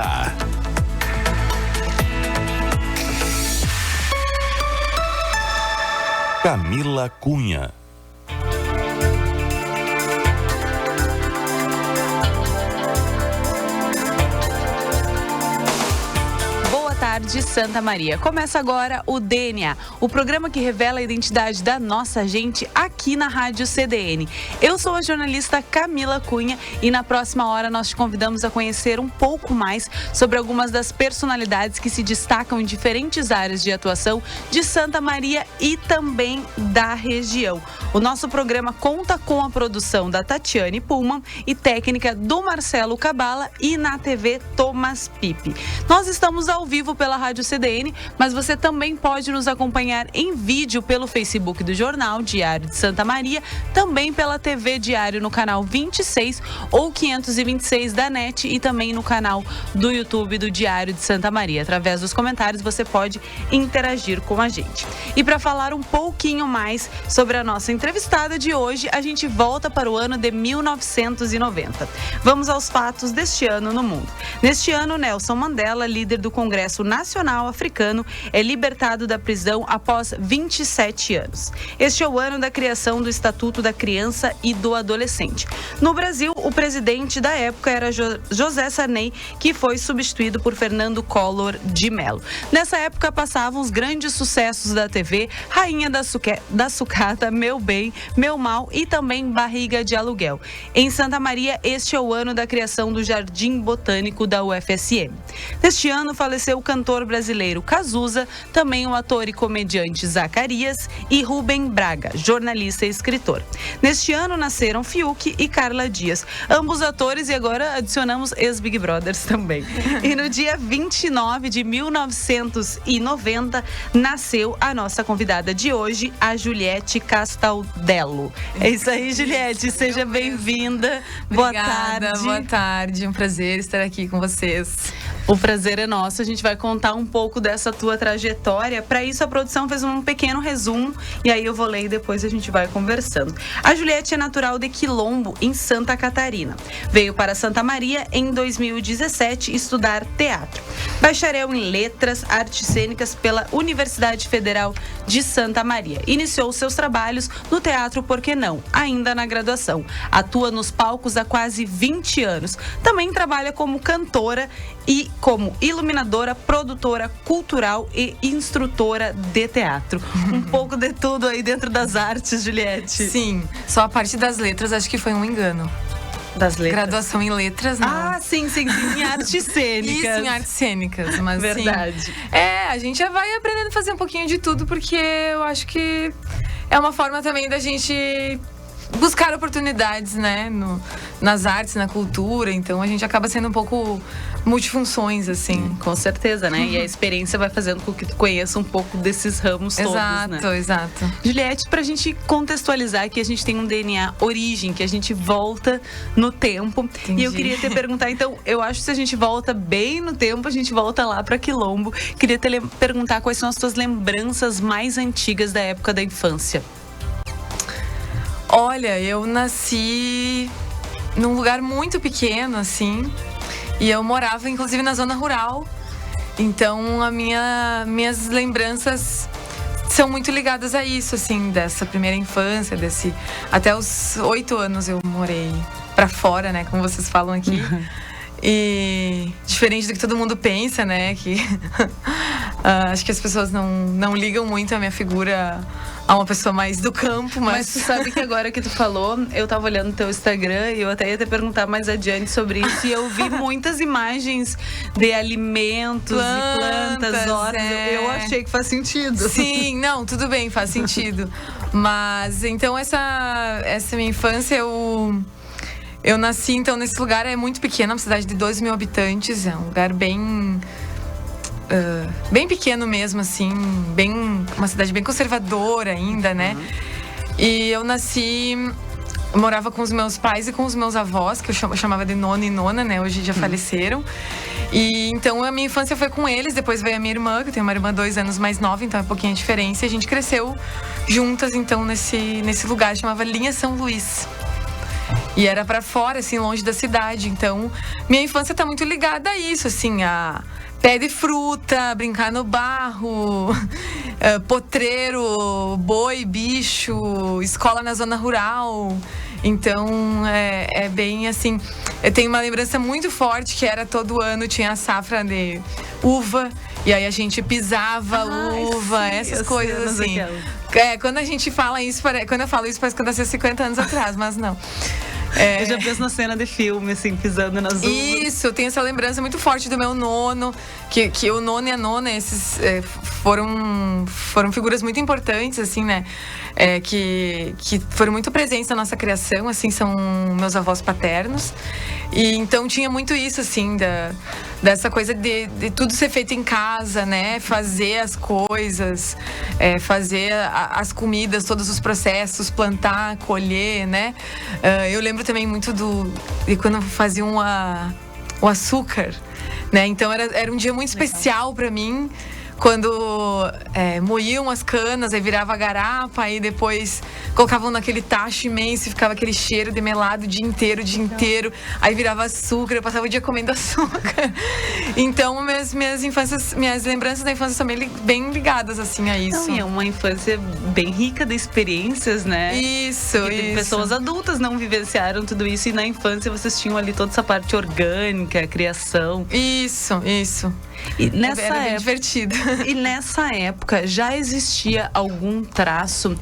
H. Camila Cunha. De Santa Maria. Começa agora o DNA, o programa que revela a identidade da nossa gente aqui na Rádio CDN. Eu sou a jornalista Camila Cunha e na próxima hora nós te convidamos a conhecer um pouco mais sobre algumas das personalidades que se destacam em diferentes áreas de atuação de Santa Maria e também da região. O nosso programa conta com a produção da Tatiane Pullman e técnica do Marcelo Cabala e na TV Thomas Pipe. Nós estamos ao vivo pela Rádio CDN, mas você também pode nos acompanhar em vídeo pelo Facebook do Jornal Diário de Santa Maria, também pela TV Diário no canal 26 ou 526 da NET e também no canal do YouTube do Diário de Santa Maria. Através dos comentários você pode interagir com a gente. E para falar um pouquinho mais sobre a nossa entrevistada de hoje, a gente volta para o ano de 1990. Vamos aos fatos deste ano no mundo. Neste ano, Nelson Mandela, líder do Congresso Nacional Africano, é libertado da prisão após 27 anos. Este é o ano da criação do Estatuto da Criança e do Adolescente. No Brasil, o presidente da época era José Sarney, que foi substituído por Fernando Collor de Mello. Nessa época passavam os grandes sucessos da TV, Rainha da Sucata, Meu Bem, Meu Mal e também Barriga de Aluguel. Em Santa Maria, este é o ano da criação do Jardim Botânico da UFSM. Neste ano, faleceu o cantor brasileiro Cazuza, também o ator e comediante Zacarias e Rubem Braga, jornalista e escritor. Neste ano nasceram Fiuk e Carla Dias, ambos atores, e agora adicionamos ex-Big Brothers também. E no dia 29 de 1990 nasceu a nossa convidada de hoje, a Juliette Castaldello. É isso aí, Juliette, seja bem-vinda. Boa tarde. Boa tarde, um prazer estar aqui com vocês. O prazer é nosso, a gente vai contar um pouco dessa tua trajetória. Para isso, a produção fez um pequeno resumo e aí eu vou ler e depois a gente vai conversando. A Juliette é natural de Quilombo, em Santa Catarina. Veio para Santa Maria em 2017 estudar teatro. Bacharel em Letras, Artes Cênicas pela Universidade Federal de Santa Maria. Iniciou seus trabalhos no teatro Por Que Não, ainda na graduação. Atua nos palcos há quase 20 anos. Também trabalha como cantora e como iluminadora, produtora cultural e instrutora de teatro. Um pouco de tudo aí dentro das artes, Juliette. Sim, só a parte das letras acho que foi um engano. Das letras? Graduação em letras, não. Ah, sim, em artes cênicas. Isso, em artes cênicas, mas verdade. Sim, a gente já vai aprendendo a fazer um pouquinho de tudo, porque eu acho que é uma forma também da gente buscar oportunidades, né, nas artes, na cultura. Então a gente acaba sendo um pouco multifunções, assim. Com certeza, né? E a experiência vai fazendo com que tu conheça um pouco desses ramos todos, né? Exato. Juliette, pra gente contextualizar que a gente tem um DNA origem, que a gente volta no tempo. Entendi. E eu queria te perguntar, então, eu acho que se a gente volta bem no tempo, a gente volta lá pra Quilombo. Queria te perguntar quais são as tuas lembranças mais antigas da época da infância. Olha, eu nasci num lugar muito pequeno, assim, e eu morava, inclusive, na zona rural. Então, minhas lembranças são muito ligadas a isso, assim, dessa primeira infância, até os 8 anos eu morei pra fora, né, como vocês falam aqui. E diferente do que todo mundo pensa, né, que acho que as pessoas não ligam muito a minha figura a uma pessoa mais do campo, mas tu sabe que agora que tu falou, eu tava olhando o teu Instagram e eu até ia te perguntar mais adiante sobre isso, e eu vi muitas imagens de alimentos e plantas, hortas. Eu achei que faz sentido. Sim, não, tudo bem, faz sentido. Mas, então, essa minha infância, eu nasci, então, nesse lugar, é muito pequeno, uma cidade de 2 mil habitantes, é um lugar bem pequeno mesmo, assim, uma cidade bem conservadora ainda, né? E eu morava com os meus pais e com os meus avós, que eu chamava de nona e nona, né? Hoje já faleceram. E então a minha infância foi com eles, depois veio a minha irmã, que eu tenho uma irmã 2 anos mais nova, então é um pouquinho a diferença. E a gente cresceu juntas, então, nesse lugar, chamava Linha São Luís. E era pra fora, assim, longe da cidade. Então, minha infância tá muito ligada a isso, assim, a pé de fruta, brincar no barro, potreiro, boi, bicho, escola na zona rural. Então, é bem assim. Eu tenho uma lembrança muito forte que era todo ano tinha a safra de uva. E aí a gente pisava uva, sim, essas coisas assim. Quando a gente fala isso, quando eu falo isso, parece que eu nasci 50 anos atrás, mas não. Eu já penso na cena de filme, assim, pisando nas uvas. Isso, eu tenho essa lembrança muito forte do meu nono, que o nono e a nona, esses foram figuras muito importantes, assim, né? Que foram muito presentes na nossa criação, assim, são meus avós paternos. E então tinha muito isso, assim, dessa coisa de tudo ser feito em casa, né? Fazer as coisas, fazer as comidas, todos os processos, plantar, colher, né? Eu lembro também muito de quando faziam o açúcar, né? Então era um dia muito especial para mim. Quando moíam as canas, aí virava garapa, aí depois colocavam naquele tacho imenso e ficava aquele cheiro de melado o dia inteiro. Aí virava açúcar, eu passava o dia comendo açúcar. Então, minhas lembranças da infância são bem ligadas, assim, a isso. Não, e é uma infância bem rica de experiências, né? Isso. Pessoas adultas não vivenciaram tudo isso e na infância vocês tinham ali toda essa parte orgânica, criação. Isso. E nessa Era bem época, divertido. E nessa época já existia algum traço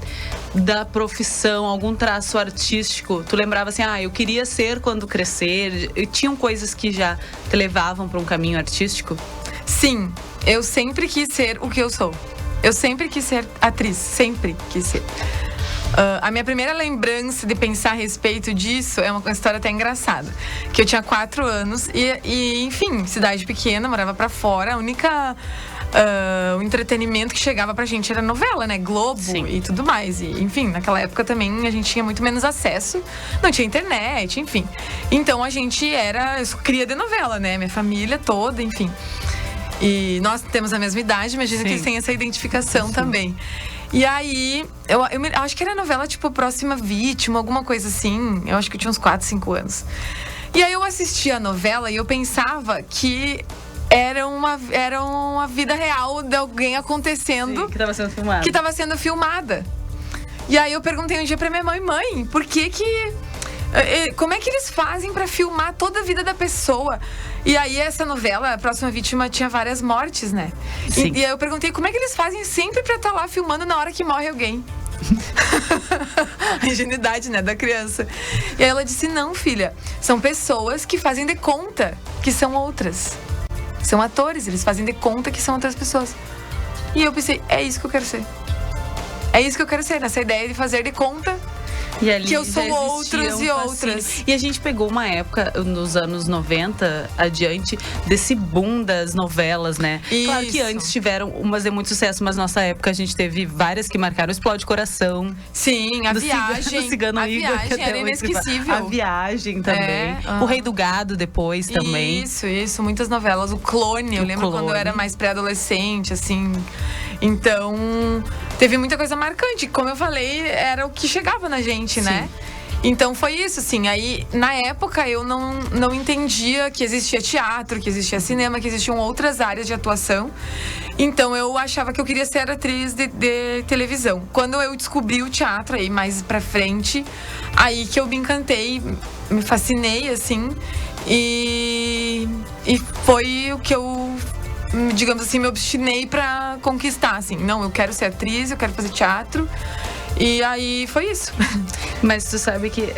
da profissão, algum traço artístico? Tu lembrava assim, eu queria ser quando crescer? E tinham coisas que já te levavam para um caminho artístico? Sim, eu sempre quis ser o que eu sou. Eu sempre quis ser atriz, sempre quis ser. A minha primeira lembrança de pensar a respeito disso é uma história até engraçada. Que eu tinha 4 anos e enfim, cidade pequena, morava pra fora. A única... o entretenimento que chegava pra gente era novela, né? Globo. Sim. E tudo mais. E, enfim, naquela época também a gente tinha muito menos acesso. Não tinha internet, enfim. Então a gente eu sou cria de novela, né? Minha família toda, enfim. E nós temos a mesma idade, imagina que eles têm essa identificação também. E aí, eu acho que era novela tipo Próxima Vítima, alguma coisa assim. Eu acho que eu tinha uns 4, 5 anos. E aí eu assistia a novela e eu pensava que era uma vida real de alguém acontecendo. Sim, que estava sendo filmada. Que estava sendo filmada. E aí eu perguntei um dia pra minha mãe, por que como é que eles fazem pra filmar toda a vida da pessoa? E aí essa novela, A Próxima Vítima, tinha várias mortes, né? E aí eu perguntei como é que eles fazem sempre pra estar lá filmando na hora que morre alguém. A ingenuidade, né, da criança. E aí ela disse, não, filha, são pessoas que fazem de conta que são outras. São atores, eles fazem de conta que são outras pessoas. E eu pensei, é isso que eu quero ser. É isso que eu quero ser, nessa ideia de fazer de conta e ali que eu sou outros e outras. E a gente pegou uma época, nos anos 90 adiante, desse boom das novelas, né? Isso. Claro que antes tiveram umas de muito sucesso, mas nossa época a gente teve várias que marcaram. Explode Coração. Sim, A Viagem. Cigano a Igor, Viagem era inesquecível. A Viagem também. O Rei do Gado depois também. Isso. Muitas novelas. O Clone, eu lembro quando eu era mais pré-adolescente, assim. Então, teve muita coisa marcante. Como eu falei, era o que chegava na gente, né? Então foi isso, assim. Aí, na época, eu não entendia que existia teatro, que existia cinema, que existiam outras áreas de atuação. Então eu achava que eu queria ser atriz de televisão. Quando eu descobri o teatro, aí mais pra frente, aí que eu me encantei, me fascinei, assim. E foi o que eu, digamos assim, me obstinei pra conquistar, assim. Não, eu quero ser atriz, eu quero fazer teatro. E aí foi isso. Mas tu sabe que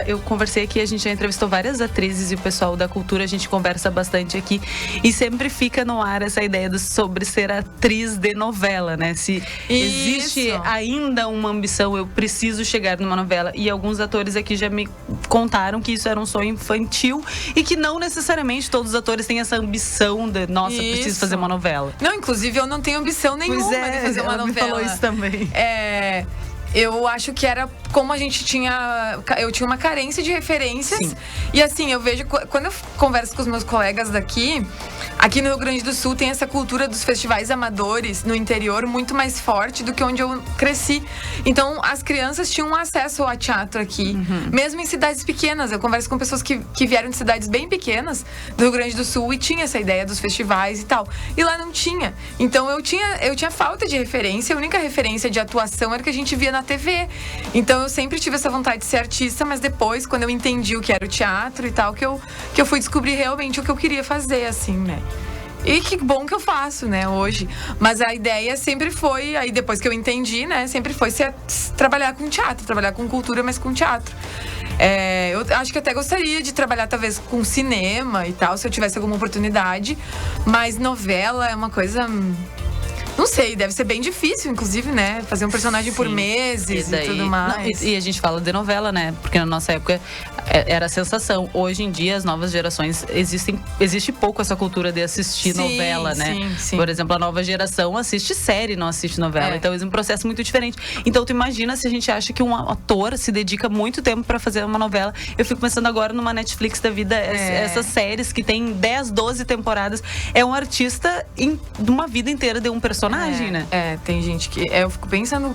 eu conversei aqui, a gente já entrevistou várias atrizes e o pessoal da cultura, a gente conversa bastante aqui e sempre fica no ar essa ideia sobre ser atriz de novela, né? Se existe ainda uma ambição, eu preciso chegar numa novela. E alguns atores aqui já me contaram que isso era um sonho infantil e que não necessariamente todos os atores têm essa ambição de, nossa, preciso fazer uma novela. Não, inclusive eu não tenho ambição nenhuma de fazer uma novela. Me falou isso também. Eu acho que era como a gente eu tinha uma carência de referências. Sim. E assim, eu vejo, quando eu converso com os meus colegas daqui, aqui no Rio Grande do Sul tem essa cultura dos festivais amadores no interior muito mais forte do que onde eu cresci. Então, as crianças tinham acesso a teatro aqui, mesmo em cidades pequenas. Eu converso com pessoas que vieram de cidades bem pequenas do Rio Grande do Sul e tinha essa ideia dos festivais e tal. E lá não tinha. Então, eu tinha falta de referência. A única referência de atuação era que a gente via na TV. Então, eu sempre tive essa vontade de ser artista, mas depois, quando eu entendi o que era o teatro e tal, que eu fui descobrir realmente o que eu queria fazer, assim, né? E que bom que eu faço, né, hoje. Mas a ideia sempre foi, aí depois que eu entendi, né, sempre foi trabalhar com teatro, trabalhar com cultura, mas com teatro. Eu acho que até gostaria de trabalhar, talvez, com cinema e tal, se eu tivesse alguma oportunidade. Mas novela é uma coisa... Não sei, deve ser bem difícil, inclusive, né? Fazer um personagem por meses e tudo mais. Não, e a gente fala de novela, né? Porque na nossa época era a sensação. Hoje em dia, as novas gerações, existe pouco essa cultura de assistir novela, né? Sim. Por exemplo, a nova geração assiste série, não assiste novela. Então, é um processo muito diferente. Então, tu imagina se a gente acha que um ator se dedica muito tempo pra fazer uma novela. Eu fico pensando agora numa Netflix da vida, essas séries que tem 10, 12 temporadas. É um artista de uma vida inteira de um personagem, né? Tem gente que... eu fico pensando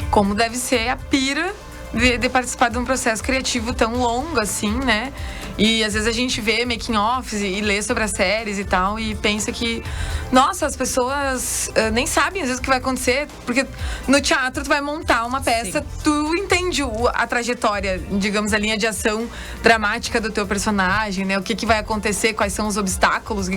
como deve ser a pira de participar de um processo criativo tão longo assim, né? E às vezes a gente vê making-offs e lê sobre as séries e tal e pensa que, nossa, as pessoas nem sabem às vezes o que vai acontecer, porque no teatro tu vai montar uma peça, tu entende a trajetória, digamos, a linha de ação dramática do teu personagem, né? O que vai acontecer, quais são os obstáculos,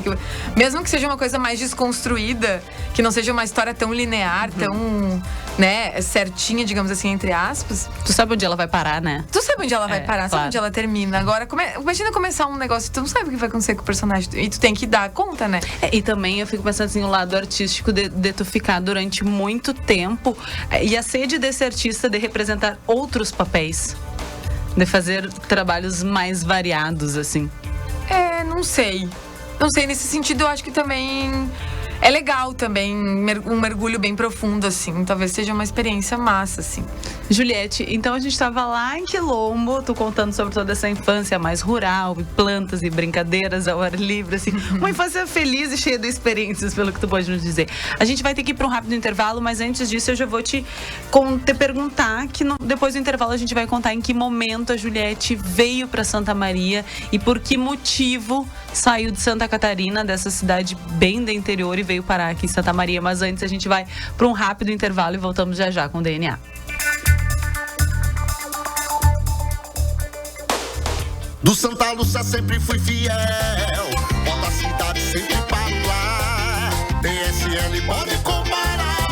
mesmo que seja uma coisa mais desconstruída, que não seja uma história tão linear, tão, né, certinha, digamos assim, entre aspas. Tu sabe onde ela vai parar, né? Tu sabe onde ela vai parar, sabe onde ela termina. Agora, imagina começar um negócio e tu não sabe o que vai acontecer com o personagem. E tu tem que dar conta, né? E também eu fico pensando assim, o lado artístico de tu ficar durante muito tempo e a sede desse artista de representar outros papéis. De fazer trabalhos mais variados, assim. Não sei. Não sei, nesse sentido eu acho que também... É legal também, um mergulho bem profundo, assim. Talvez seja uma experiência massa, assim. Juliette, então a gente estava lá em Quilombo, tu contando sobre toda essa infância mais rural, e plantas e brincadeiras ao ar livre, assim. Uma infância feliz e cheia de experiências, pelo que tu pode nos dizer. A gente vai ter que ir para um rápido intervalo, mas antes disso eu já vou te perguntar, que depois do intervalo a gente vai contar em que momento a Juliette veio para Santa Maria e por que motivo saiu de Santa Catarina, dessa cidade bem do interior, e veio parar aqui em Santa Maria. Mas antes a gente vai para um rápido intervalo e voltamos já já com o DNA. Do Santa Lúcia sempre fui fiel, bota a cidade sempre para lá. DSL pode comparar,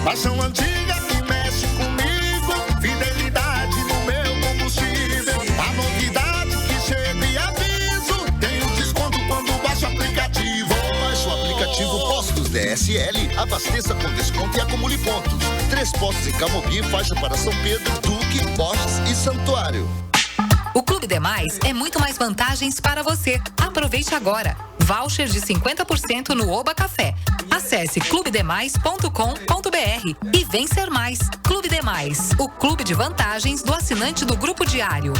paixão antiga que mexe comigo, fidelidade no meu combustível. A novidade que chega e aviso, tem um desconto quando baixa o aplicativo. Baixe o aplicativo Postos DSL, abasteça com desconto e acumule pontos. 3 postos em Camobi, faixa para São Pedro, Duque, Borges e Santuário. O Clube Demais é muito mais vantagens para você. Aproveite agora. Voucher de 50% no Oba Café. Acesse clubedemais.com.br e vem ser mais. Clube Demais, o clube de vantagens do assinante do Grupo Diário.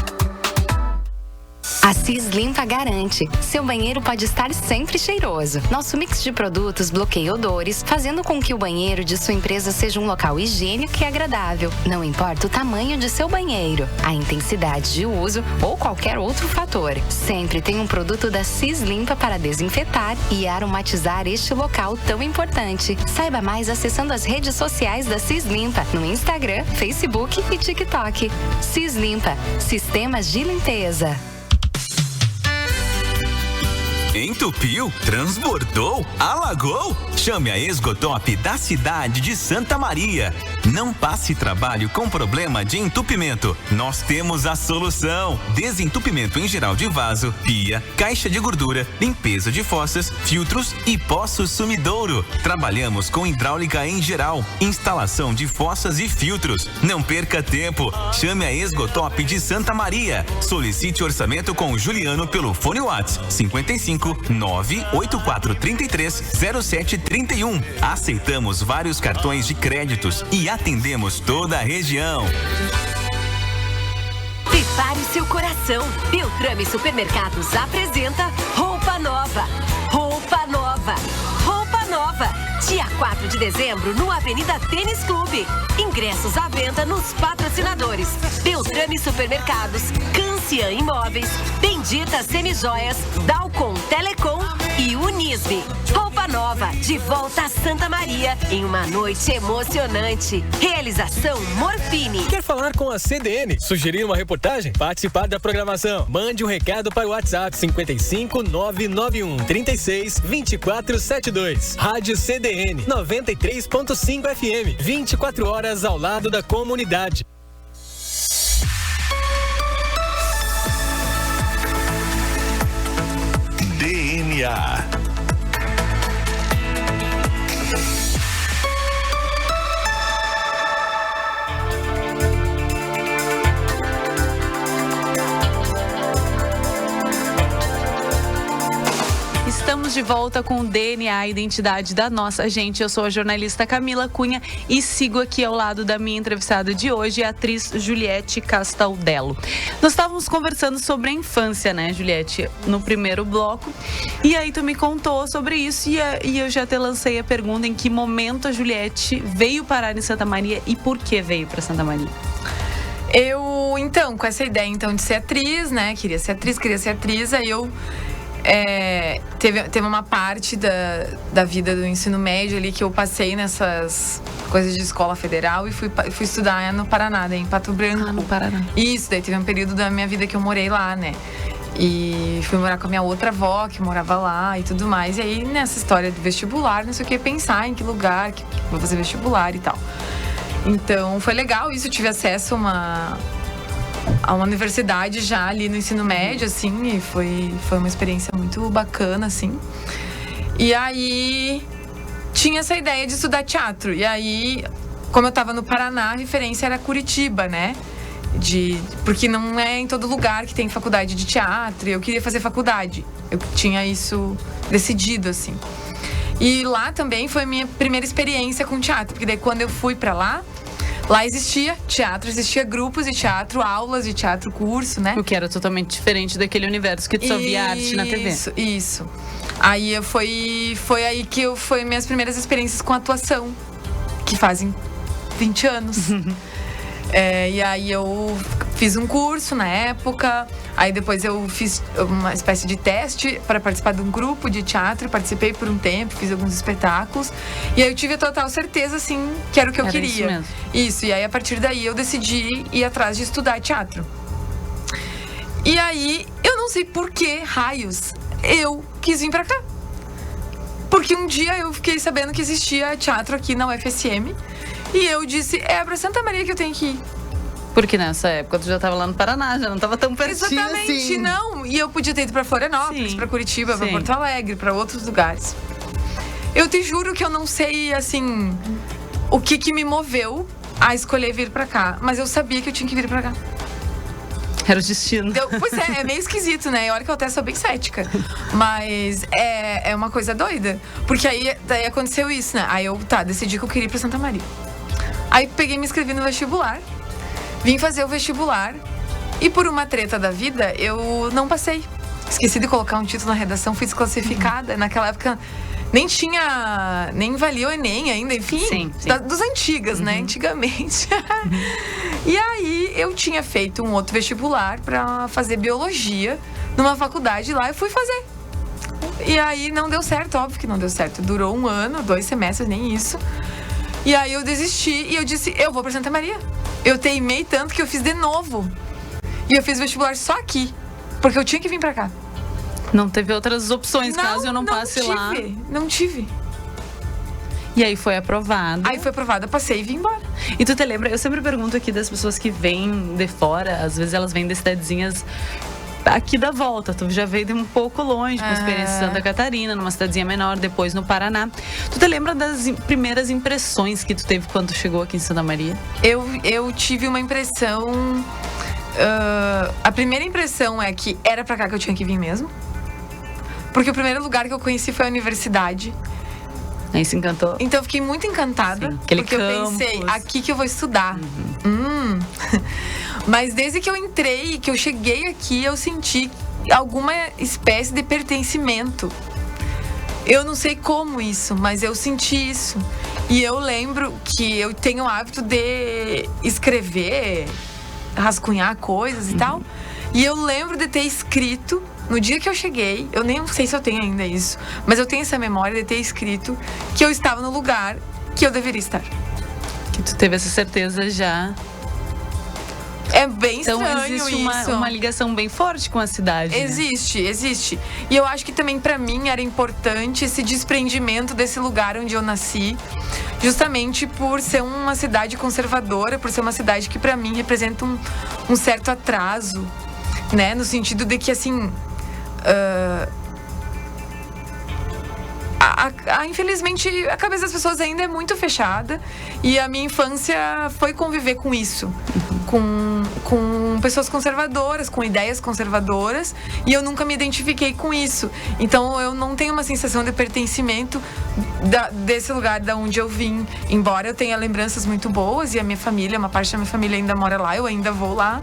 A Cis Limpa garante, seu banheiro pode estar sempre cheiroso. Nosso mix de produtos bloqueia odores, fazendo com que o banheiro de sua empresa seja um local higiênico e agradável. Não importa o tamanho de seu banheiro, a intensidade de uso ou qualquer outro fator. Sempre tem um produto da Cis Limpa para desinfetar e aromatizar este local tão importante. Saiba mais acessando as redes sociais da Cis Limpa no Instagram, Facebook e TikTok. Cis Limpa, sistemas de limpeza. Entupiu? Transbordou? Alagou? Chame a Esgotop da cidade de Santa Maria. Não passe trabalho com problema de entupimento. Nós temos a solução. Desentupimento em geral de vaso, pia, caixa de gordura, limpeza de fossas, filtros e poços sumidouro. Trabalhamos com hidráulica em geral, instalação de fossas e filtros. Não perca tempo. Chame a Esgotop de Santa Maria. Solicite orçamento com o Juliano pelo fone WhatsApp 55 98433 0731. Aceitamos vários cartões de créditos e atendemos toda a região. Prepare o seu coração. Beltrame Supermercados apresenta Roupa Nova. Roupa Nova. Roupa Nova. Dia 4 de dezembro no Avenida Tênis Clube. Ingressos à venda nos patrocinadores: Beltrame Supermercados, Cancian Imóveis, Bendita Semijoias, Dalcom Telecom e Unisbe. Roupa Nova, de volta a Santa Maria em uma noite emocionante. Realização Morfine. Quer falar com a CDN? Sugerir uma reportagem? Participar da programação? Mande um recado para o WhatsApp 55 991 36 24 72. Rádio CDN 93.5 FM. 24 horas ao lado da comunidade. DNA. Estamos de volta com o DNA, a identidade da nossa gente. Eu sou a jornalista Camila Cunha e sigo aqui ao lado da minha entrevistada de hoje, a atriz Juliette Castaldello. Nós estávamos conversando sobre a infância, né, Juliette, no primeiro bloco. E aí tu me contou sobre isso e eu já te lancei a pergunta: em que momento a Juliette veio parar em Santa Maria e por que veio para Santa Maria? Eu, então, com essa ideia então de ser atriz, né, queria ser atriz, aí eu... teve uma parte da vida do ensino médio ali que eu passei nessas coisas de escola federal e fui estudar no Paraná, em Pato Branco. Ah, no Paraná. Isso, daí teve um período da minha vida que eu morei lá, né? E fui morar com a minha outra avó, que morava lá e tudo mais. E aí, nessa história do vestibular, não sei o que, pensar em que lugar que vou fazer vestibular e tal. Então, foi legal isso, eu tive acesso a uma universidade já ali no ensino médio, assim, e foi uma experiência muito bacana, assim. E aí, tinha essa ideia de estudar teatro. E aí, como eu tava no Paraná, a referência era Curitiba, né? Porque não é em todo lugar que tem faculdade de teatro, e eu queria fazer faculdade. Eu tinha isso decidido, assim. E lá também foi minha primeira experiência com teatro, porque daí quando eu fui pra lá existia teatro, existia grupos de teatro, aulas de teatro, curso, né? O que era totalmente diferente daquele universo que tu só via arte na TV. Isso. Aí foi aí que foi minhas primeiras experiências com atuação, que fazem 20 anos. E aí eu fiz um curso na época, aí depois eu fiz uma espécie de teste para participar de um grupo de teatro, participei por um tempo, fiz alguns espetáculos, e aí eu tive a total certeza, assim, que era o que eu queria. Isso mesmo. Isso, e aí a partir daí eu decidi ir atrás de estudar teatro. E aí, eu não sei por que raios eu quis vir pra cá. Porque um dia eu fiquei sabendo que existia teatro aqui na UFSM, e eu disse, é pra Santa Maria que eu tenho que ir. Porque nessa época tu já estava lá no Paraná, já não estava tão pertinho. Exatamente, assim. Não. E eu podia ter ido pra Florianópolis, pra Curitiba, pra Porto Alegre, pra outros lugares. Eu te juro que eu não sei, assim, o que me moveu a escolher vir pra cá. Mas eu sabia que eu tinha que vir pra cá. Era o destino. Pois é meio esquisito, né? E olha que eu até sou bem cética. Mas é uma coisa doida. Porque daí aconteceu isso, né? Aí eu, decidi que eu queria ir pra Santa Maria. Aí peguei e me inscrevi no vestibular. Vim fazer o vestibular. E por uma treta da vida, eu não passei. Esqueci de colocar um título na redação, fui desclassificada. Naquela época nem valia o Enem ainda, enfim. Sim. Dos antigas, né? Antigamente. E aí, eu tinha feito um outro vestibular pra fazer biologia numa faculdade lá, e fui fazer. E aí, não deu certo, óbvio que não deu certo. Durou 1 ano, 2 semestres, nem isso. E aí, eu desisti e eu disse, eu vou pra Santa Maria. Eu teimei tanto que eu fiz de novo. E eu fiz vestibular só aqui, porque eu tinha que vir pra cá. Não teve outras opções, caso eu não passe lá. Não tive. E aí foi aprovado. Aí foi aprovada, passei e vim embora. E tu te lembra, eu sempre pergunto aqui das pessoas que vêm de fora, às vezes elas vêm de cidadezinhas aqui da volta. Tu já veio de um pouco longe, com a experiência de Santa Catarina, numa cidadezinha menor, depois no Paraná. Tu te lembra das primeiras impressões que tu teve quando tu chegou aqui em Santa Maria? Eu tive uma impressão... a primeira impressão é que era pra cá que eu tinha que vir mesmo. Porque o primeiro lugar que eu conheci foi a universidade. Aí se encantou? Então eu fiquei muito encantada. Sim, aquele porque campus. Eu pensei, aqui que eu vou estudar. Mas desde que eu entrei, que eu cheguei aqui, eu senti alguma espécie de pertencimento. Eu não sei como isso, mas eu senti isso. E eu lembro que eu tenho o hábito de escrever, rascunhar coisas e tal. E eu lembro de ter escrito, no dia que eu cheguei, eu nem sei se eu tenho ainda isso, mas eu tenho essa memória de ter escrito que eu estava no lugar que eu deveria estar. Que tu teve essa certeza já. É bem Então estranho existe isso. uma ligação bem forte com a cidade. Né? Existe. E eu acho que também pra mim era importante esse desprendimento desse lugar onde eu nasci, justamente por ser uma cidade conservadora, por ser uma cidade que pra mim representa um certo atraso, né? No sentido de que, assim, infelizmente, a cabeça das pessoas ainda é muito fechada e a minha infância foi conviver com isso, com pessoas conservadoras, com ideias conservadoras, e eu nunca me identifiquei com isso. Então eu não tenho uma sensação de pertencimento desse lugar da onde eu vim, embora eu tenha lembranças muito boas e a minha família, uma parte da minha família ainda mora lá, eu ainda vou lá.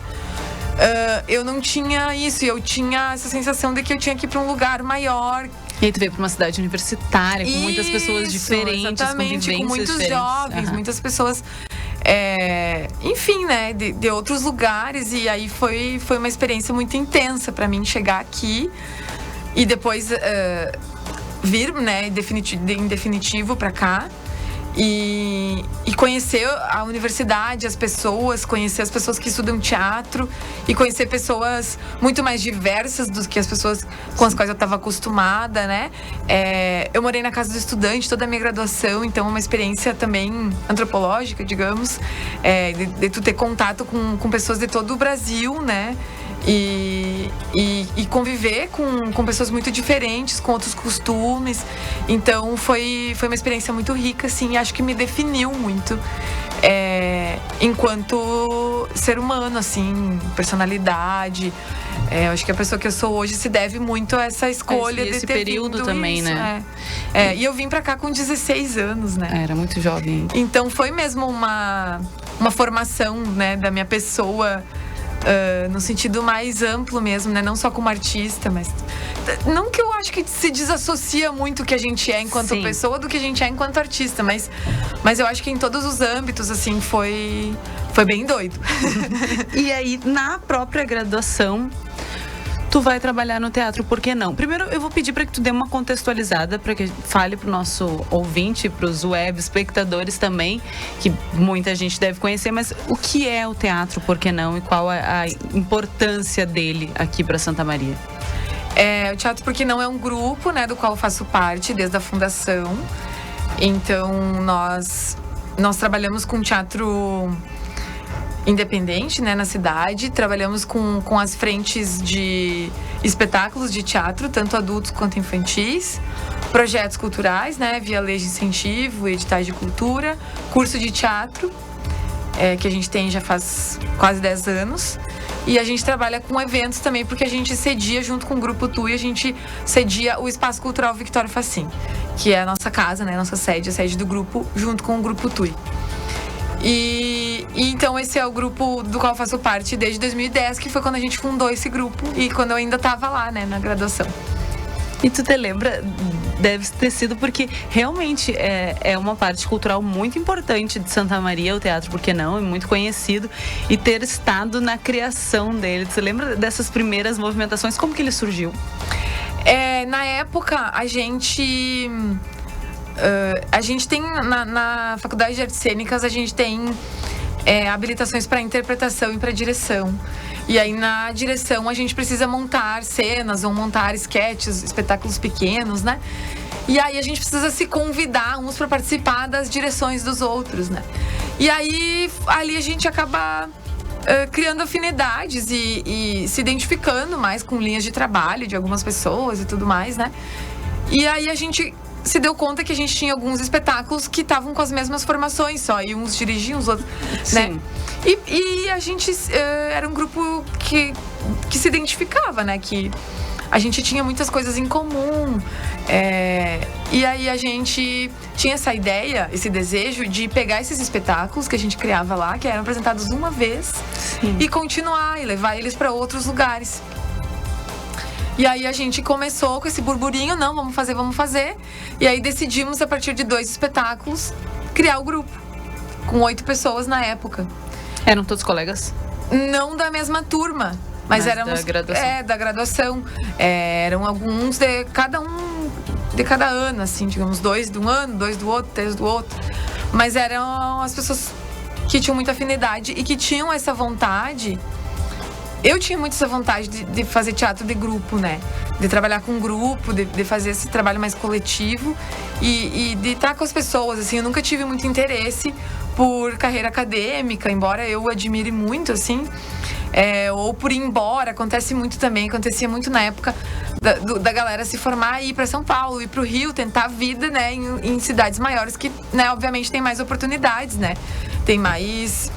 Eu não tinha isso, eu tinha essa sensação de que eu tinha que ir para um lugar maior. E aí tu veio para uma cidade universitária, com muitas pessoas diferentes, exatamente, com muitos diferentes. jovens, muitas pessoas, enfim, né, de outros lugares. E aí foi uma experiência muito intensa para mim chegar aqui e depois vir, né, em definitivo para cá. E conhecer a universidade, conhecer as pessoas que estudam teatro e conhecer pessoas muito mais diversas do que as pessoas com as quais eu estava acostumada, né? Eu morei na casa do estudante toda a minha graduação, então é uma experiência também antropológica, digamos, de tu ter contato com pessoas de todo o Brasil, né? E conviver com pessoas muito diferentes, com outros costumes. Então foi uma experiência muito rica, assim, e acho que me definiu muito enquanto ser humano, assim, personalidade. Acho que a pessoa que eu sou hoje se deve muito a essa escolha de esse ter período vindo também, isso, né? E eu vim pra cá com 16 anos, né? Era muito jovem. Então foi mesmo uma formação, né, da minha pessoa. No sentido mais amplo mesmo, né? Não só como artista, mas... Não que eu acho que se desassocia muito o que a gente é enquanto pessoa do que a gente é enquanto artista, mas eu acho que em todos os âmbitos, assim, foi bem doido. E aí, na própria graduação, tu vai trabalhar no teatro, por que não? Primeiro, eu vou pedir para que tu dê uma contextualizada, para que fale pro nosso ouvinte, pros web espectadores também, que muita gente deve conhecer, mas o que é o teatro, por que não? E qual a importância dele aqui para Santa Maria? O Teatro Por Que Não é um grupo, né, do qual eu faço parte desde a fundação. Então, nós trabalhamos com teatro independente, né, na cidade. Trabalhamos com as frentes de espetáculos de teatro, tanto adultos quanto infantis, projetos culturais, né, via lei de incentivo, editais de cultura, curso de teatro, que a gente tem já faz quase 10 anos. E a gente trabalha com eventos também, porque a gente cedia, junto com o Grupo TUI, a gente cedia o Espaço Cultural Victória Facim, que é a nossa casa, né, a nossa sede, a sede do grupo, junto com o Grupo TUI. E então esse é o grupo do qual eu faço parte desde 2010, que foi quando a gente fundou esse grupo e quando eu ainda estava lá, né, na graduação. E tu te lembra, deve ter sido porque realmente é uma parte cultural muito importante de Santa Maria, o teatro, por que não? É muito conhecido. E ter estado na criação dele. Tu se lembra dessas primeiras movimentações? Como que ele surgiu? Na época, a gente tem, na Faculdade de Artes Cênicas, a gente tem habilitações para interpretação e para direção. E aí, na direção, a gente precisa montar cenas ou montar esquetes, espetáculos pequenos, né? E aí, a gente precisa se convidar uns para participar das direções dos outros, né? E aí, ali a gente acaba criando afinidades e se identificando mais com linhas de trabalho de algumas pessoas e tudo mais, né? E aí, a gente se deu conta que a gente tinha alguns espetáculos que estavam com as mesmas formações só, e uns dirigiam, os outros, né? E a gente era um grupo que se identificava, né? Que a gente tinha muitas coisas em comum. E aí a gente tinha essa ideia, esse desejo de pegar esses espetáculos que a gente criava lá, que eram apresentados uma vez, e continuar, e levar eles para outros lugares. E aí a gente começou com esse burburinho, não, vamos fazer. E aí decidimos, a partir de 2 espetáculos, criar o grupo, com 8 pessoas na época. Eram todos colegas? Não da mesma turma, mas éramos... da graduação. Da graduação. Eram alguns de cada ano, assim, digamos, 2 de um ano, 2 do outro, 3 do outro. Mas eram as pessoas que tinham muita afinidade e que tinham essa vontade. Eu tinha muito essa vontade de fazer teatro de grupo, né? De trabalhar com grupo, de fazer esse trabalho mais coletivo e de estar com as pessoas, assim. Eu nunca tive muito interesse por carreira acadêmica, embora eu admire muito, assim. Ou por ir embora, acontecia muito na época da galera se formar e ir para São Paulo, ir para o Rio, tentar a vida, né, em cidades maiores que, né, obviamente tem mais oportunidades, né, tem mais...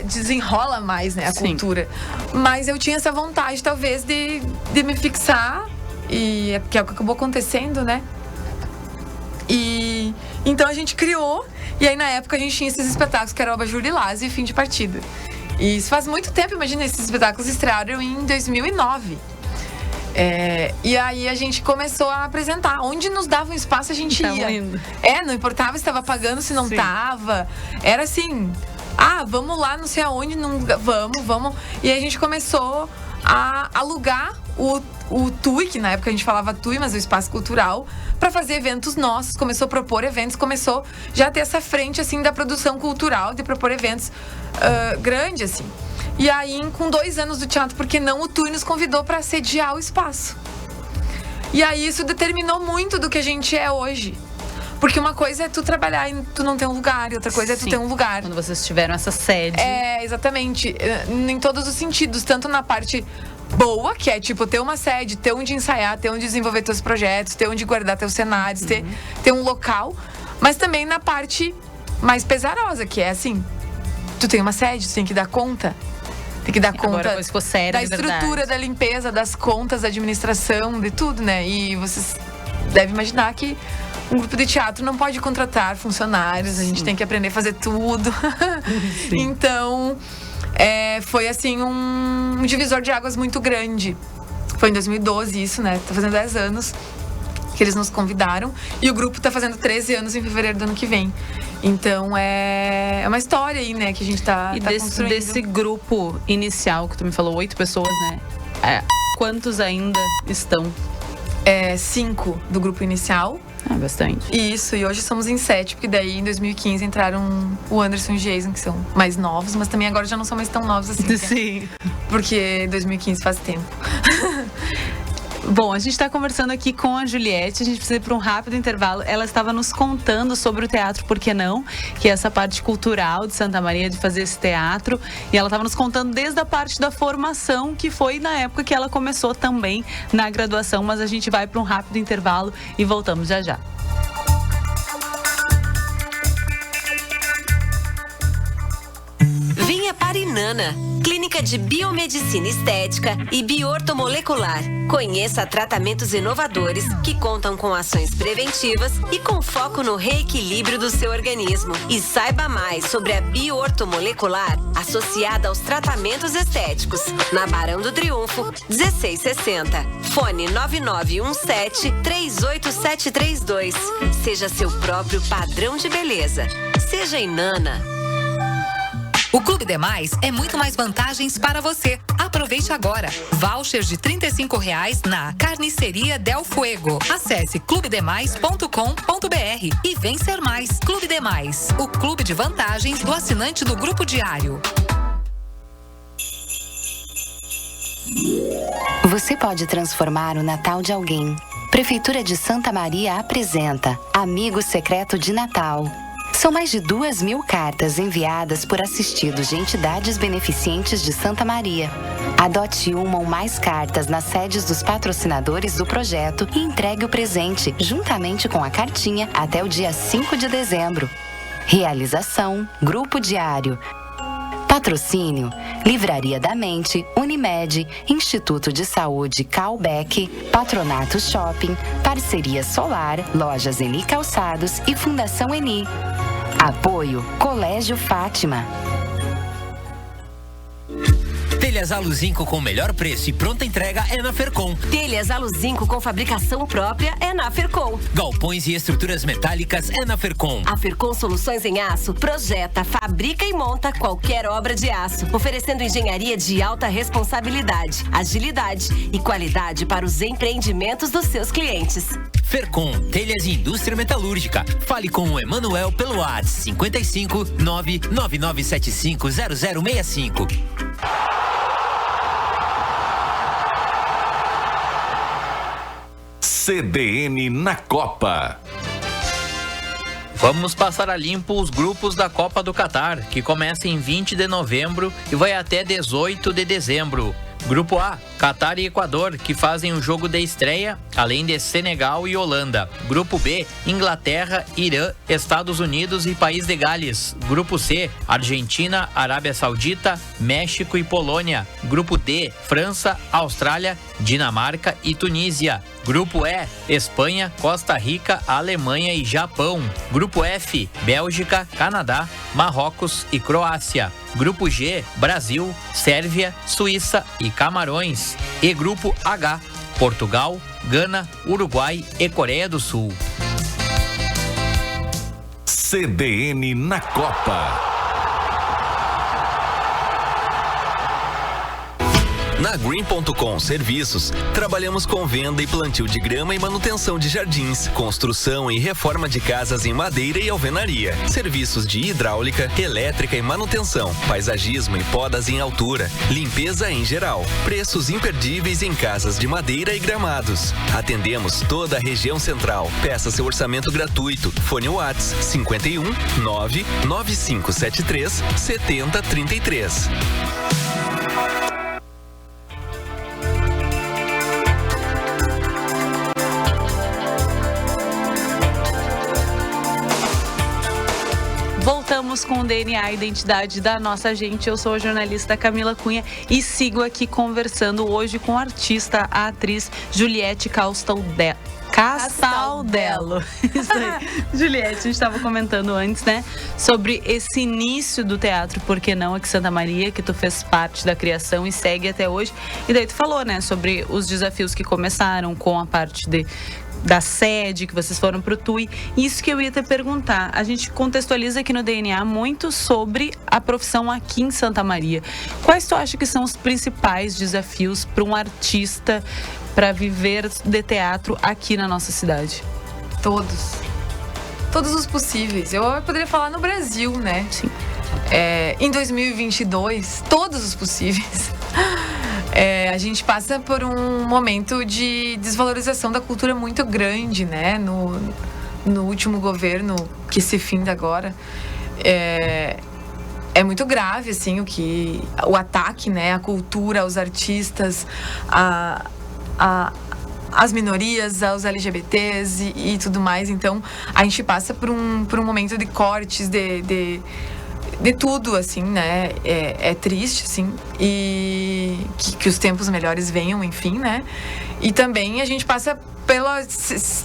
desenrola mais, né, a cultura. Mas eu tinha essa vontade, talvez, de me fixar, e que é o que acabou acontecendo, né, e então a gente criou, e aí na época a gente tinha esses espetáculos que eram Abajur Lilás e Fim de Partida. E isso faz muito tempo, imagina, esses espetáculos estrearam em 2009. E aí a gente começou a apresentar. Onde nos dava um espaço, a gente ia. Indo. Não importava se estava pagando, se não estava. Era assim, vamos lá, não sei aonde, não, vamos. E aí a gente começou a alugar o TUI, que na época a gente falava TUI, mas o Espaço Cultural, para fazer eventos nossos. Começou a propor eventos, começou já a ter essa frente, assim, da produção cultural, de propor eventos grande, assim. E aí, com 2 anos do teatro, porque não, o TUI nos convidou para sediar o espaço. E aí, isso determinou muito do que a gente é hoje. Porque uma coisa é tu trabalhar e tu não ter um lugar, e outra coisa é tu ter um lugar. Quando vocês tiveram essa sede. Exatamente. Em todos os sentidos. Tanto na parte boa, que é tipo ter uma sede, ter onde ensaiar, ter onde desenvolver teus projetos, ter onde guardar teus cenários, ter um local. Mas também na parte mais pesarosa, que é assim, tu tem uma sede, tu tem que dar conta. Tem que dar conta da estrutura, da limpeza, das contas, da administração, de tudo, né? E vocês devem imaginar que um grupo de teatro não pode contratar funcionários, a gente tem que aprender a fazer tudo. Então, foi assim um divisor de águas muito grande. Foi em 2012 isso, né? Tá fazendo 10 anos que eles nos convidaram. E o grupo tá fazendo 13 anos em fevereiro do ano que vem. Então, é uma história aí, né? Que a gente tá construindo. Desse grupo inicial, que tu me falou, 8 pessoas, né? Quantos ainda estão? 5 do grupo inicial. Bastante. Isso, e hoje somos em 7, porque daí em 2015 entraram o Anderson e o Jason, que são mais novos, mas também agora já não são mais tão novos assim. Sim. Porque 2015 faz tempo. Bom, a gente está conversando aqui com a Juliette, a gente precisa ir para um rápido intervalo. Ela estava nos contando sobre o teatro Por Que Não, que é essa parte cultural de Santa Maria, de fazer esse teatro. E ela estava nos contando desde a parte da formação, que foi na época que ela começou também na graduação. Mas a gente vai para um rápido intervalo e voltamos já já. Venha para Inana, clínica de biomedicina estética e biortomolecular. Conheça tratamentos inovadores que contam com ações preventivas e com foco no reequilíbrio do seu organismo. E saiba mais sobre a biortomolecular associada aos tratamentos estéticos. Na Barão do Triunfo, 1660. Fone 9917-38732. Seja seu próprio padrão de beleza. Seja Inana. O Clube Demais é muito mais vantagens para você. Aproveite agora. Vouchers de R$35 na Carniceria Del Fuego. Acesse clubedemais.com.br e vem ser mais. Clube Demais, o clube de vantagens do assinante do Grupo Diário. Você pode transformar o Natal de alguém. Prefeitura de Santa Maria apresenta Amigo Secreto de Natal. São mais de 2.000 cartas enviadas por assistidos de entidades beneficentes de Santa Maria. Adote uma ou mais cartas nas sedes dos patrocinadores do projeto e entregue o presente, juntamente com a cartinha, até o dia 5 de dezembro. Realização: Grupo Diário. Patrocínio: Livraria da Mente, Unimed, Instituto de Saúde Calbec, Patronato Shopping, Parceria Solar, Lojas Eni Calçados e Fundação Eni. Apoio: Colégio Fátima. Telhas Aluzinco com o melhor preço e pronta entrega é na Fercon. Telhas Aluzinco com fabricação própria é na Fercon. Galpões e estruturas metálicas é na Fercon. A Fercon Soluções em Aço projeta, fabrica e monta qualquer obra de aço, oferecendo engenharia de alta responsabilidade, agilidade e qualidade para os empreendimentos dos seus clientes. Fercon, telhas e indústria metalúrgica. Fale com o Emanuel pelo WhatsApp 55 99975 0065. CDN na Copa. Vamos passar a limpo os grupos da Copa do Catar, que começa em 20 de novembro e vai até 18 de dezembro. Grupo A, Catar e Equador, que fazem o jogo de estreia, além de Senegal e Holanda. Grupo B, Inglaterra, Irã, Estados Unidos e País de Gales. Grupo C, Argentina, Arábia Saudita, México e Polônia. Grupo D, França, Austrália, Dinamarca e Tunísia. Grupo E, Espanha, Costa Rica, Alemanha e Japão. Grupo F, Bélgica, Canadá, Marrocos e Croácia. Grupo G, Brasil, Sérvia, Suíça e Camarões. E Grupo H, Portugal, Gana, Uruguai e Coreia do Sul. CDN na Copa. Na Green.com Serviços, trabalhamos com venda e plantio de grama e manutenção de jardins, construção e reforma de casas em madeira e alvenaria, serviços de hidráulica, elétrica e manutenção, paisagismo e podas em altura, limpeza em geral, preços imperdíveis em casas de madeira e gramados. Atendemos toda a região central. Peça seu orçamento gratuito. Fone WhatsApp 51 99573 7033. Voltamos com o DNA, a identidade da nossa gente. Eu sou a jornalista Camila Cunha e sigo aqui conversando hoje com a artista, a atriz Juliette Castaldello. Isso aí. Juliette, a gente estava comentando antes, né? Sobre esse início do teatro, por que não, aqui em Santa Maria, que tu fez parte da criação e segue até hoje. E daí tu falou, né? Sobre os desafios que começaram com a parte da sede, que vocês foram pro TUI. Isso que eu ia te perguntar. A gente contextualiza aqui no DNA muito sobre a profissão aqui em Santa Maria. Quais tu acha que são os principais desafios para um artista para viver de teatro aqui na nossa cidade? Todos os possíveis. Eu poderia falar no Brasil, né? Sim. Em 2022, todos os possíveis. A gente passa por um momento de desvalorização da cultura muito grande, né? No último governo, que se finda agora. É muito grave, assim, o ataque, né? À cultura, aos artistas, às minorias, aos LGBTs e tudo mais. Então, a gente passa por um momento de cortes, de tudo, assim, né? É triste, assim, e que os tempos melhores venham, enfim, né? E também a gente passa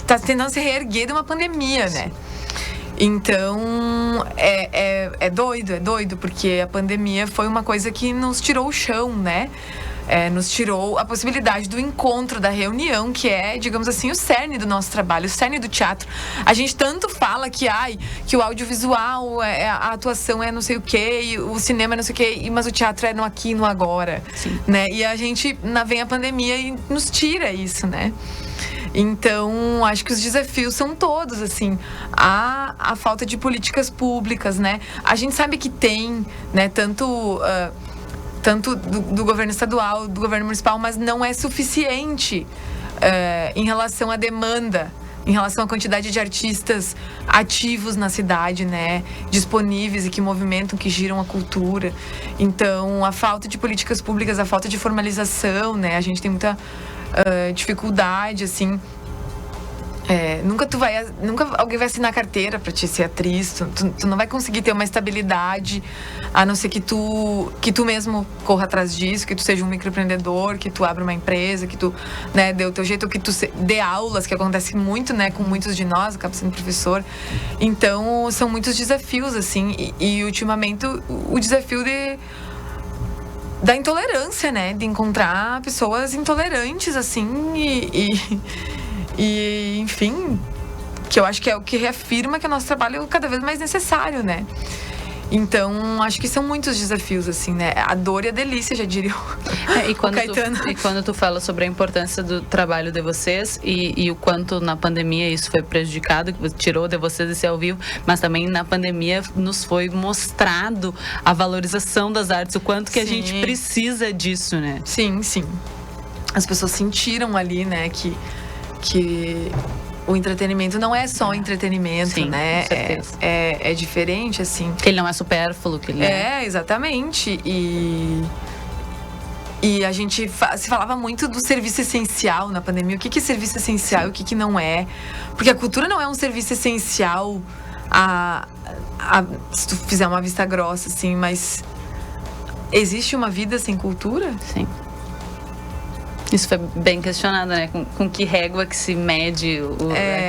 tá tentando se reerguer de uma pandemia, né? Então, é doido, porque a pandemia foi uma coisa que nos tirou o chão, né? Nos tirou a possibilidade do encontro, da reunião, que é, digamos assim, o cerne do nosso trabalho, o cerne do teatro. A gente tanto fala que o audiovisual, a atuação é não sei o quê, o cinema é não sei o quê, mas o teatro é no aqui e no agora. Sim. Né? E a gente, vem a pandemia e nos tira isso, né? Então, acho que os desafios são todos, assim, a falta de políticas públicas, né? A gente sabe que tem, né, tanto do governo estadual, do governo municipal, mas não é suficiente em relação à demanda, em relação à quantidade de artistas ativos na cidade, né, disponíveis e que movimentam, que giram a cultura. Então, a falta de políticas públicas, a falta de formalização, né, a gente tem muita dificuldade, assim, Nunca alguém vai assinar carteira pra te ser atriz. Tu não vai conseguir ter uma estabilidade, a não ser que tu mesmo corra atrás disso, que tu seja um microempreendedor, que tu abra uma empresa, que tu, né, dê o teu jeito, ou que tu dê aulas, que acontece muito, né, com muitos de nós, acaba sendo professor. Então, são muitos desafios, assim, e ultimamente o desafio da intolerância, né, de encontrar pessoas intolerantes, assim, e, enfim, que eu acho que é o que reafirma que o nosso trabalho é cada vez mais necessário, né? Então, acho que são muitos desafios, assim, né? A dor e a delícia, já diria e quando tu fala sobre a importância do trabalho de vocês e o quanto na pandemia isso foi prejudicado, que tirou de vocês esse ao vivo, mas também na pandemia nos foi mostrado a valorização das artes, o quanto que a gente precisa disso, né? Sim. As pessoas sentiram ali, né, que o entretenimento não é só entretenimento, né? Com certeza. É diferente, assim. Que ele não é supérfluo, que ele exatamente. E a gente se falava muito do serviço essencial na pandemia. O que é serviço essencial e o que não é? Porque a cultura não é um serviço essencial se tu fizer uma vista grossa, assim, mas existe uma vida sem cultura? Sim. Isso foi bem questionado, né? Com que régua que se mede,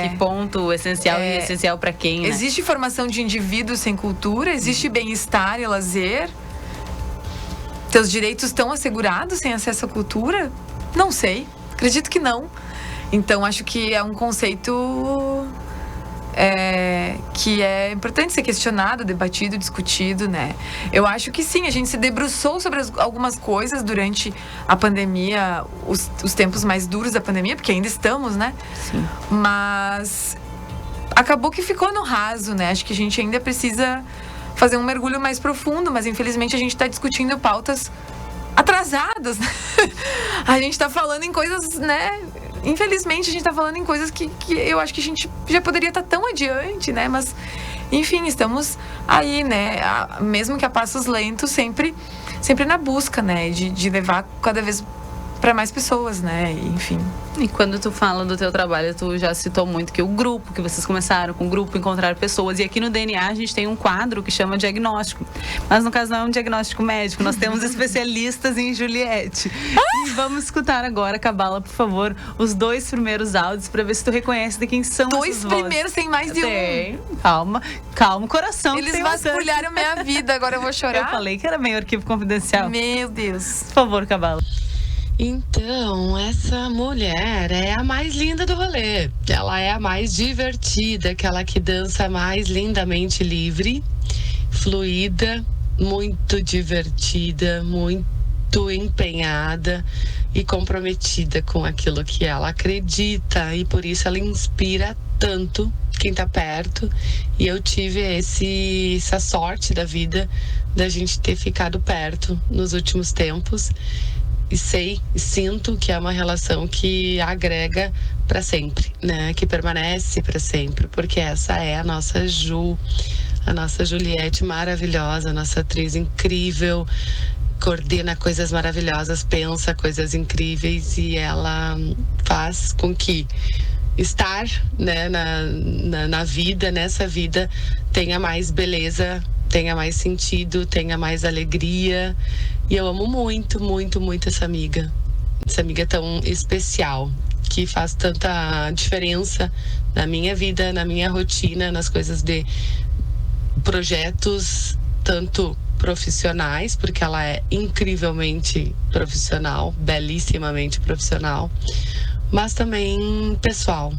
a que ponto o essencial e essencial para quem, né? Existe formação de indivíduos sem cultura? Existe bem-estar e lazer? Teus direitos estão assegurados sem acesso à cultura? Não sei. Acredito que não. Então, acho que é um conceito que é importante ser questionado, debatido, discutido, né? Eu acho que sim, a gente se debruçou sobre algumas coisas durante a pandemia, os tempos mais duros da pandemia, porque ainda estamos, né? Sim. Mas acabou que ficou no raso, né? Acho que a gente ainda precisa fazer um mergulho mais profundo, mas infelizmente a gente está discutindo pautas atrasadas, né? A gente está falando em coisas, né? Infelizmente, a gente tá falando em coisas que eu acho que a gente já poderia estar tão adiante, né? Mas, enfim, estamos aí, né? Mesmo que a passos lentos, sempre na busca, né? De levar cada vez para mais pessoas, né? Enfim. E quando tu fala do teu trabalho, tu já citou muito que o grupo, que vocês começaram com o grupo, encontrar pessoas. E aqui no DNA a gente tem um quadro que chama diagnóstico. Mas no caso não é um diagnóstico médico, nós temos especialistas em Juliette. E vamos escutar agora, Cabala, por favor, os 2 primeiros áudios para ver se tu reconhece de quem são essas vozes. 2 primeiros, tem mais de um. Calma, coração. Eles vasculharam minha vida, agora eu vou chorar. Eu falei que era meio arquivo confidencial. Meu Deus. Por favor, Cabala. Então, essa mulher é a mais linda do rolê. Ela é a mais divertida, aquela que dança mais lindamente livre, fluida, muito divertida, muito empenhada e comprometida com aquilo que ela acredita. E por isso ela inspira tanto quem tá perto. E eu tive essa sorte da vida da gente ter ficado perto nos últimos tempos. E sinto que é uma relação que agrega para sempre, né? Que permanece para sempre, porque essa é a nossa a nossa Juliette maravilhosa, a nossa atriz incrível, coordena coisas maravilhosas, pensa coisas incríveis e ela faz com que estar, né, na vida, nessa vida, tenha mais beleza, tenha mais sentido, tenha mais alegria. E eu amo muito, muito, muito essa amiga tão especial, que faz tanta diferença na minha vida, na minha rotina, nas coisas de projetos, tanto profissionais, porque ela é incrivelmente profissional, belíssimamente profissional, mas também pessoal.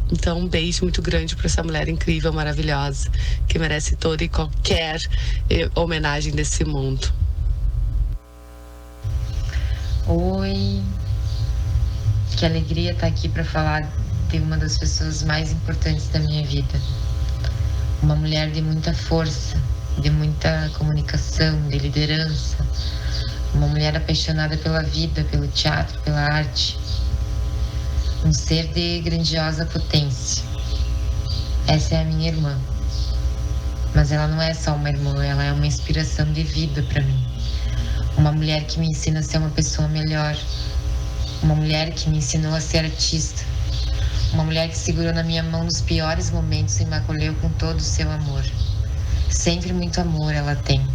Então, um beijo muito grande para essa mulher incrível, maravilhosa, que merece toda e qualquer homenagem desse mundo. Oi, que alegria estar aqui para falar de uma das pessoas mais importantes da minha vida. Uma mulher de muita força, de muita comunicação, de liderança. Uma mulher apaixonada pela vida, pelo teatro, pela arte. Um ser de grandiosa potência. Essa é a minha irmã. Mas ela não é só uma irmã, ela é uma inspiração de vida para mim. Uma mulher que me ensina a ser uma pessoa melhor. Uma mulher que me ensinou a ser artista. Uma mulher que segurou na minha mão nos piores momentos e me acolheu com todo o seu amor. Sempre muito amor ela tem.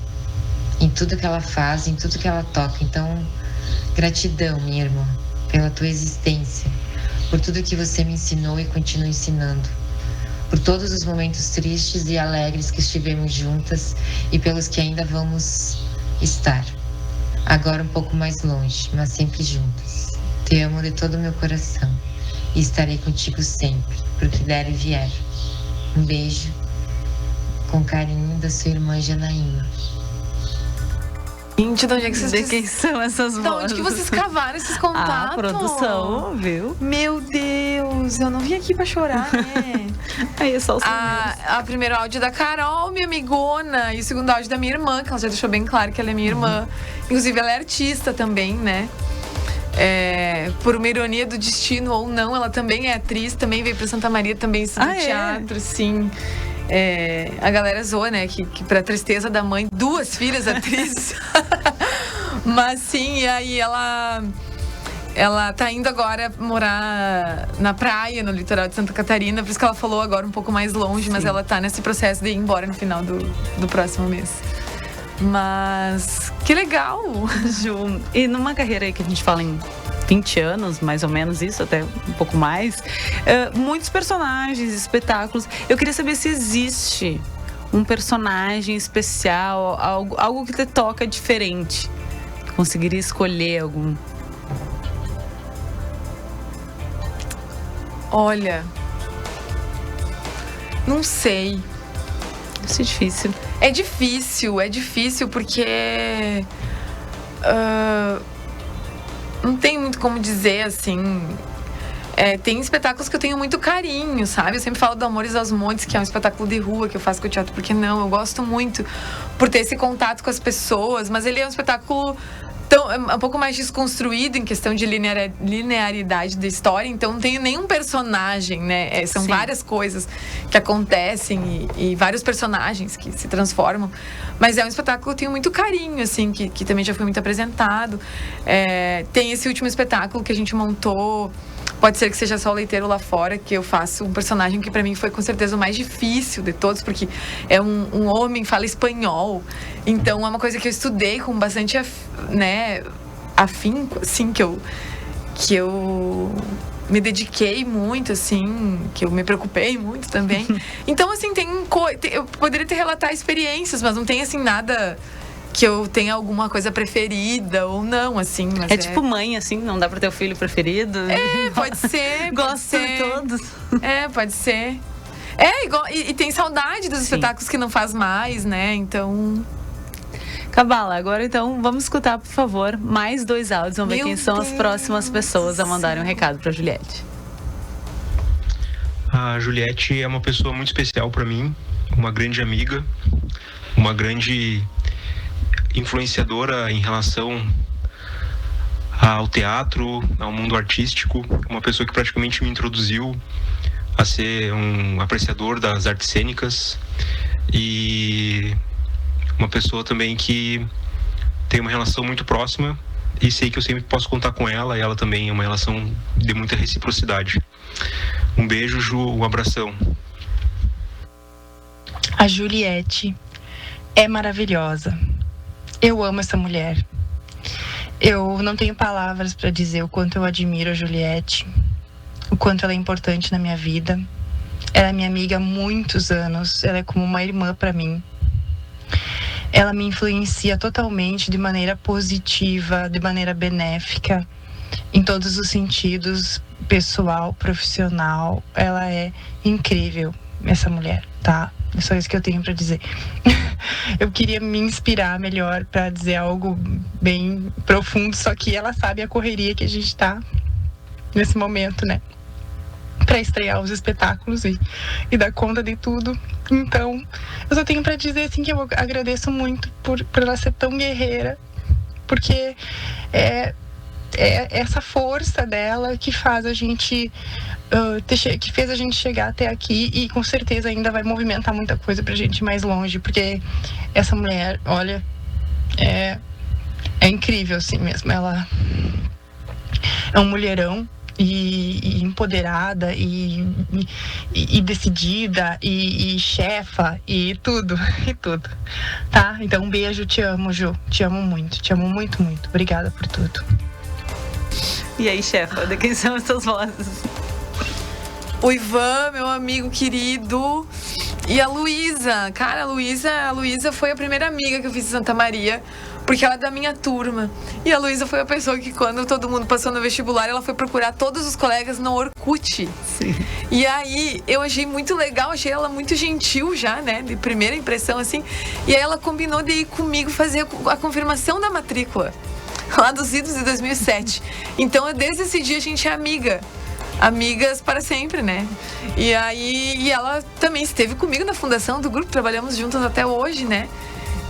Em tudo que ela faz, em tudo que ela toca. Então, gratidão, minha irmã, pela tua existência. Por tudo que você me ensinou e continua ensinando. Por todos os momentos tristes e alegres que estivemos juntas e pelos que ainda vamos estar. Agora um pouco mais longe, mas sempre juntas. Te amo de todo o meu coração e estarei contigo sempre, por que der e vier. Um beijo, com carinho, da sua irmã Janaína. Gente, de onde é que vocês... De quem são essas vozes? De onde que vocês cavaram esses contatos? Ah, produção, viu? Meu Deus, eu não vim aqui pra chorar, né? Aí é só o a primeiro áudio da Carol, minha amigona, e o segundo áudio da minha irmã, que ela já deixou bem claro que ela é minha irmã. Inclusive, ela é artista também, né? Por uma ironia do destino ou não, ela também é atriz, também veio pra Santa Maria, também estudou teatro, sim. A galera zoa, né, que pra tristeza da mãe, 2 filhas atrizes. Mas sim, e aí ela tá indo agora morar na praia, no litoral de Santa Catarina. Por isso que ela falou agora um pouco mais longe, sim. Mas ela tá nesse processo de ir embora no final do próximo mês. Mas que legal, Ju. E numa carreira aí que a gente fala em 20 anos, mais ou menos isso, até um pouco mais, muitos personagens, espetáculos. Eu queria saber se existe um personagem especial, algo que te toca diferente. Conseguiria escolher algum? Olha, não sei. Isso é difícil. É difícil porque não tem muito como dizer assim. Tem espetáculos que eu tenho muito carinho, sabe? Eu sempre falo do Amores aos Montes, que é um espetáculo de rua que eu faço com o teatro, porque não, eu gosto muito por ter esse contato com as pessoas, mas ele é um espetáculo um pouco mais desconstruído em questão de linearidade da história, então não tenho nenhum personagem, né? São várias coisas que acontecem e vários personagens que se transformam, mas é um espetáculo que eu tenho muito carinho, assim, que também já foi muito apresentado. Tem esse último espetáculo que a gente montou, pode ser que seja só o Leiteiro Lá Fora, que eu faço um personagem que pra mim foi com certeza o mais difícil de todos, porque é um homem, fala espanhol, então é uma coisa que eu estudei com bastante afinco, assim, que eu me dediquei muito, assim, que eu me preocupei muito também. Então, assim, eu poderia relatar experiências, mas não tem, assim, nada que eu tenha alguma coisa preferida ou não, assim. Mas tipo mãe, assim, não dá pra ter o filho preferido? Pode ser. Gosto de todos. Pode ser. Igual, e tem saudade dos espetáculos que não faz mais, né? Então... Cabala, agora então vamos escutar, por favor, mais 2 áudios. Vamos ver quem são as próximas pessoas a mandarem um recado pra Juliette. A Juliette é uma pessoa muito especial pra mim, uma grande amiga, uma grande influenciadora em relação ao teatro, ao mundo artístico, uma pessoa que praticamente me introduziu a ser um apreciador das artes cênicas e uma pessoa também que tem uma relação muito próxima e sei que eu sempre posso contar com ela, e ela também é uma relação de muita reciprocidade. Um beijo, Ju, um abração. A Juliette é maravilhosa. Eu amo essa mulher. Eu não tenho palavras para dizer o quanto eu admiro a Juliette, o quanto ela é importante na minha vida. Ela é minha amiga há muitos anos, ela é como uma irmã para mim. Ela me influencia totalmente de maneira positiva, de maneira benéfica, em todos os sentidos, pessoal, profissional. Ela é incrível, essa mulher, tá? É só isso que eu tenho para dizer. Eu queria me inspirar melhor para dizer algo bem profundo, só que ela sabe a correria que a gente tá nesse momento, né? Para estrear os espetáculos e dar conta de tudo. Então, eu só tenho para dizer assim que eu agradeço muito por ela ser tão guerreira, porque é essa força dela que faz a gente que fez a gente chegar até aqui, e com certeza ainda vai movimentar muita coisa pra gente ir mais longe, porque essa mulher, olha, é incrível assim mesmo. Ela é um mulherão e empoderada e decidida e chefa e tudo, tá? Então um beijo, te amo, Ju, te amo muito, muito. Obrigada por tudo. E aí, chefa, de quem são essas vozes? O Ivan, meu amigo querido, e a Luísa. Cara, a Luísa foi a primeira amiga que eu fiz em Santa Maria, porque ela é da minha turma. E a Luísa foi a pessoa que, quando todo mundo passou no vestibular, ela foi procurar todos os colegas no Orkut. Sim. E aí, eu achei muito legal, achei ela muito gentil já, né? De primeira impressão, assim. E aí ela combinou de ir comigo fazer a confirmação da matrícula, lá dos idos de 2007. Então, desde esse dia, a gente é amigas para sempre, né? E aí, ela também esteve comigo na fundação do grupo, trabalhamos juntas até hoje, né?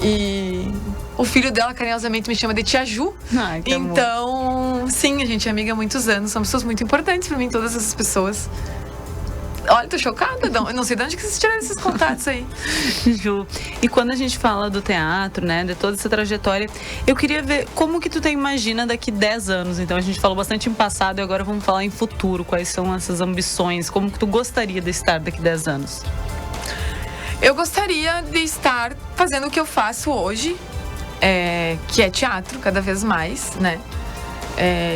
E o filho dela carinhosamente me chama de Tia Ju. Ai, que então, amor. Sim, a gente é amiga há muitos anos, são pessoas muito importantes para mim, todas essas pessoas. Olha, tô chocada, eu não sei de onde que vocês tiraram esses contatos aí. Ju, e quando a gente fala do teatro, né, de toda essa trajetória, eu queria ver como que tu te imagina daqui 10 anos. Então a gente falou bastante em passado e agora vamos falar em futuro. Quais são essas ambições? Como que tu gostaria de estar daqui 10 anos? Eu gostaria de estar fazendo o que eu faço hoje, que é teatro, cada vez mais, né?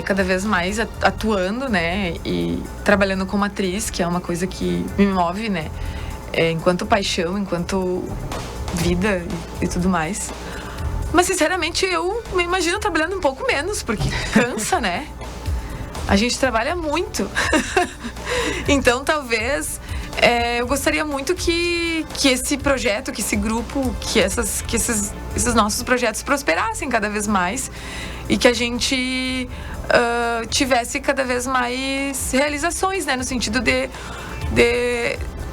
Cada vez mais atuando, né? E trabalhando como atriz, que é uma coisa que me move, né? Enquanto paixão, enquanto vida e tudo mais. Mas, sinceramente, eu me imagino trabalhando um pouco menos, porque cansa, né? A gente trabalha muito. Então, talvez... eu gostaria muito que esse projeto, que esse grupo, que esses nossos projetos prosperassem cada vez mais e que a gente tivesse cada vez mais realizações, né? No sentido de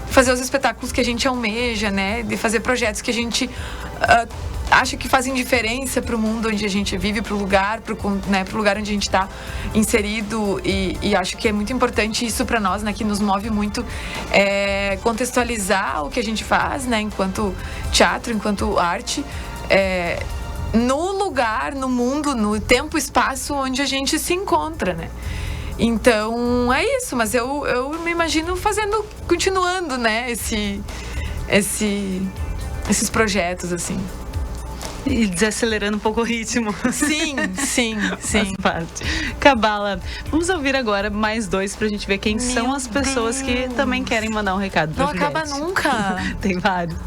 fazer os espetáculos que a gente almeja, né? De fazer projetos que a gente acha que fazem diferença para o mundo onde a gente vive, para o lugar, né, pro lugar onde a gente está inserido, e acho que é muito importante isso para nós, né, que nos move muito, contextualizar o que a gente faz, né, enquanto teatro, enquanto arte, no lugar, no mundo, no tempo e espaço onde a gente se encontra, né. Então é isso, mas eu me imagino continuando, né, esses projetos, assim. E desacelerando um pouco o ritmo. Sim. Faz parte. Cabala, vamos ouvir agora mais 2 pra gente ver quem são as pessoas que também querem mandar um recado pra Juliette. Não acaba nunca. Tem vários.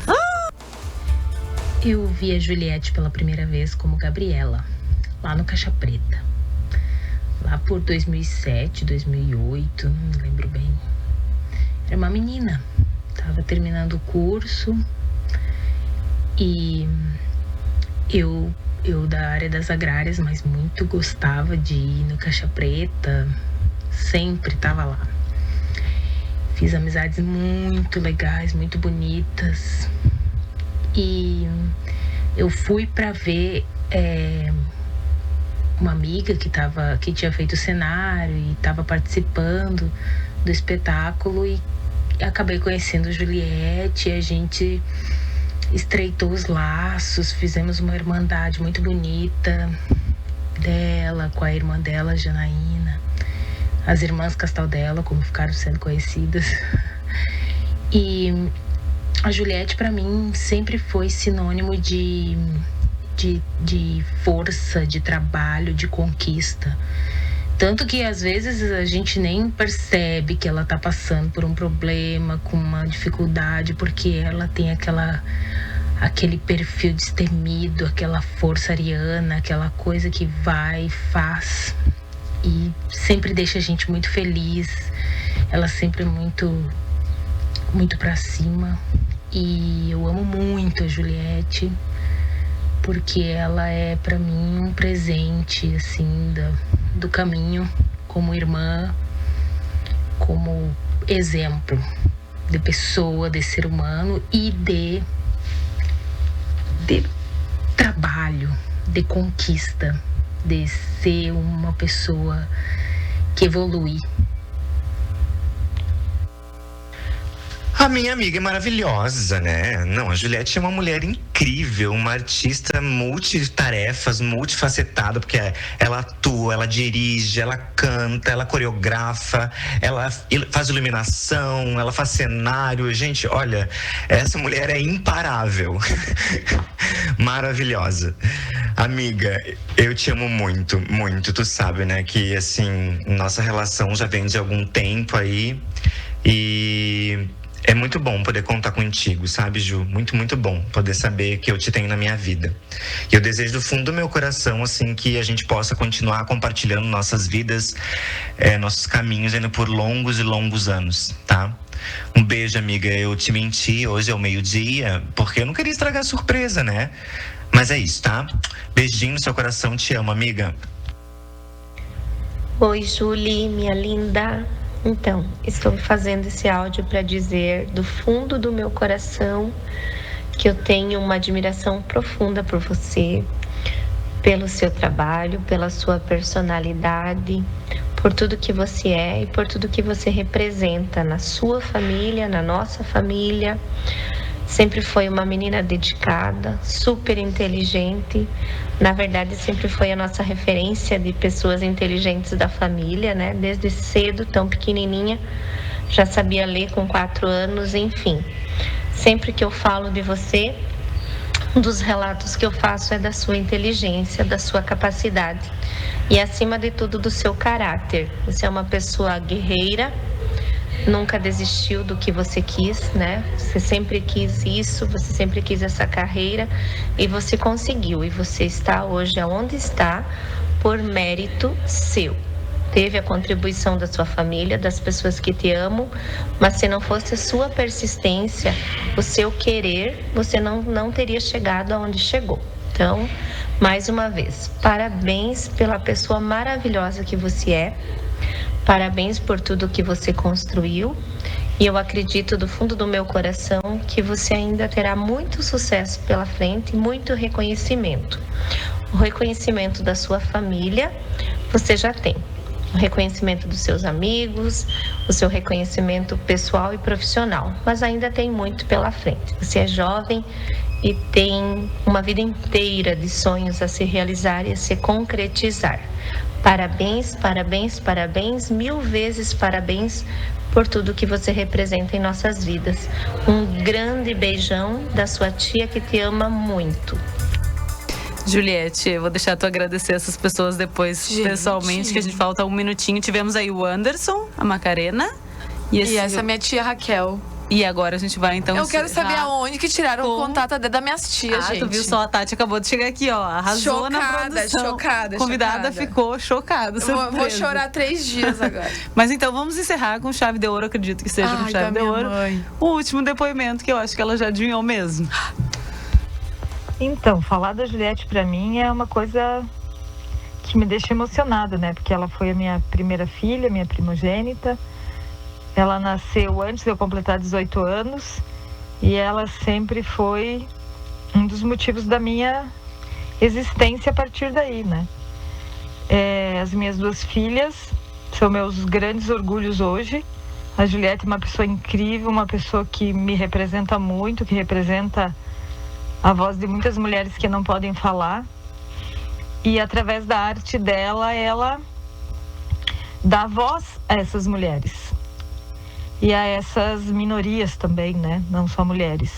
Eu vi a Juliette pela primeira vez como Gabriela, lá no Caixa Preta. Lá por 2007, 2008, não me lembro bem. Era uma menina, tava terminando o curso e eu da área das agrárias, mas muito gostava de ir no Caixa Preta, sempre tava lá. Fiz amizades muito legais, muito bonitas. E eu fui para ver uma amiga que tinha feito o cenário e estava participando do espetáculo, e acabei conhecendo a Juliette, e a gente estreitou os laços, fizemos uma irmandade muito bonita dela com a irmã dela, Janaína, as irmãs Castaldella, como ficaram sendo conhecidas. E a Juliette, para mim, sempre foi sinônimo de força, de trabalho, de conquista. Tanto que, às vezes, a gente nem percebe que ela tá passando por um problema, com uma dificuldade, porque ela tem aquele perfil destemido, aquela força ariana, aquela coisa que vai e faz e sempre deixa a gente muito feliz. Ela sempre muito pra cima, e eu amo muito a Juliette, porque ela é pra mim um presente, assim, do caminho, como irmã, como exemplo de pessoa, de ser humano e de trabalho, de conquista, de ser uma pessoa que evolui. minha amiga é maravilhosa, né? Não, a Juliette é uma mulher incrível, uma artista multitarefas, multifacetada, porque ela atua, ela dirige, ela canta, ela coreografa, ela faz iluminação, ela faz cenário. Gente, olha, essa mulher é imparável. Maravilhosa. Amiga, eu te amo muito, muito. Tu sabe, né, que assim, nossa relação já vem de algum tempo aí e é muito bom poder contar contigo, sabe, Ju? Muito, muito bom poder saber que eu te tenho na minha vida. E eu desejo do fundo do meu coração, assim, que a gente possa continuar compartilhando nossas vidas, nossos caminhos, indo por longos e longos anos, tá? Um beijo, amiga. Eu te menti, hoje é o meio-dia, porque eu não queria estragar a surpresa, né? Mas é isso, tá? Beijinho no seu coração, te amo, amiga. Oi, Julie, minha linda. Então, estou fazendo esse áudio para dizer do fundo do meu coração que eu tenho uma admiração profunda por você, pelo seu trabalho, pela sua personalidade, por tudo que você é e por tudo que você representa na sua família, na nossa família. Sempre foi uma menina dedicada, super inteligente. Na verdade, sempre foi a nossa referência de pessoas inteligentes da família, né? Desde cedo, tão pequenininha, já sabia ler com 4 anos, enfim. Sempre que eu falo de você, um dos relatos que eu faço é da sua inteligência, da sua capacidade e, acima de tudo, do seu caráter. Você é uma pessoa guerreira, nunca desistiu do que você quis, né? Você sempre quis isso, você sempre quis essa carreira e você conseguiu. E você está hoje onde está por mérito seu. Teve a contribuição da sua família, das pessoas que te amam, mas se não fosse a sua persistência, o seu querer, você não teria chegado aonde chegou. Então, mais uma vez, parabéns pela pessoa maravilhosa que você é. Parabéns por tudo que você construiu e eu acredito do fundo do meu coração que você ainda terá muito sucesso pela frente e muito reconhecimento. O reconhecimento da sua família você já tem, o reconhecimento dos seus amigos, o seu reconhecimento pessoal e profissional, mas ainda tem muito pela frente. Você é jovem e tem uma vida inteira de sonhos a se realizar e a se concretizar. Parabéns, parabéns, parabéns, 1000 vezes parabéns por tudo que você representa em nossas vidas. Um grande beijão da sua tia que te ama muito. Juliette, eu vou deixar tu agradecer essas pessoas depois, pessoalmente, que a gente falta um minutinho. Tivemos aí o Anderson, a Macarena e essa minha tia Raquel. E agora a gente vai então... Eu quero saber aonde que tiraram o contato das minhas tias, gente. Tu viu só, a Tati acabou de chegar aqui, ó. Arrasou na produção. Chocada. Convidada ficou chocada. Vou chorar 3 dias agora. Mas então vamos encerrar com chave de ouro, acredito que seja com chave de ouro. O último depoimento, que eu acho que ela já adivinhou mesmo. Então, falar da Juliette pra mim é uma coisa que me deixa emocionada, né? Porque ela foi a minha primeira filha, minha primogênita. Ela nasceu antes de eu completar 18 anos e ela sempre foi um dos motivos da minha existência a partir daí, né? As minhas 2 filhas são meus grandes orgulhos hoje. A Juliette é uma pessoa incrível, uma pessoa que me representa muito, que representa a voz de muitas mulheres que não podem falar. E através da arte dela, ela dá voz a essas mulheres. E a essas minorias também, né? Não só mulheres.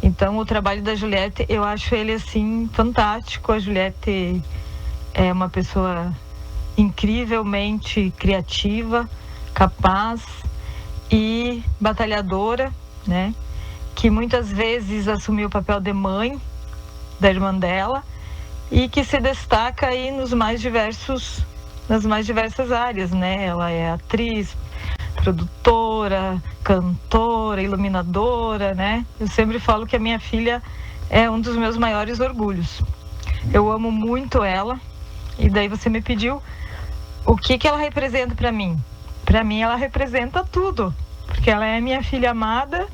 Então, o trabalho da Juliette, eu acho ele, assim, fantástico. A Juliette é uma pessoa incrivelmente criativa, capaz e batalhadora, né? Que muitas vezes assumiu o papel de mãe da irmã dela e que se destaca aí nas mais diversas áreas, né? Ela é atriz, produtora, cantora, iluminadora, né? Eu sempre falo que a minha filha é um dos meus maiores orgulhos. Eu amo muito ela. E daí você me pediu o que ela representa para mim. Para mim ela representa tudo, porque ela é minha filha amada,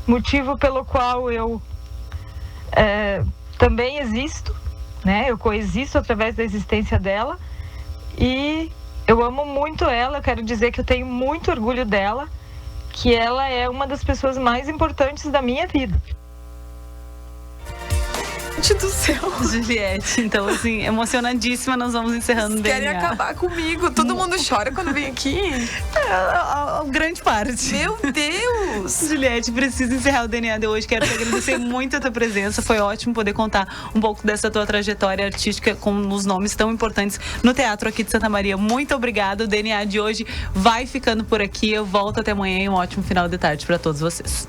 motivo pelo qual eu também existo, né? Eu coexisto através da existência dela e eu amo muito ela. Eu quero dizer que eu tenho muito orgulho dela que ela é uma das pessoas mais importantes da minha vida. Gente do céu. Juliette, então assim, emocionadíssima, nós vamos encerrando o DNA. Querem acabar comigo, todo mundo chora quando vem aqui. Grande parte. Meu Deus! Juliette, preciso encerrar o DNA de hoje, quero te agradecer muito a tua presença, foi ótimo poder contar um pouco dessa tua trajetória artística com os nomes tão importantes no teatro aqui de Santa Maria. Muito obrigada, o DNA de hoje vai ficando por aqui, eu volto até amanhã e um ótimo final de tarde para todos vocês.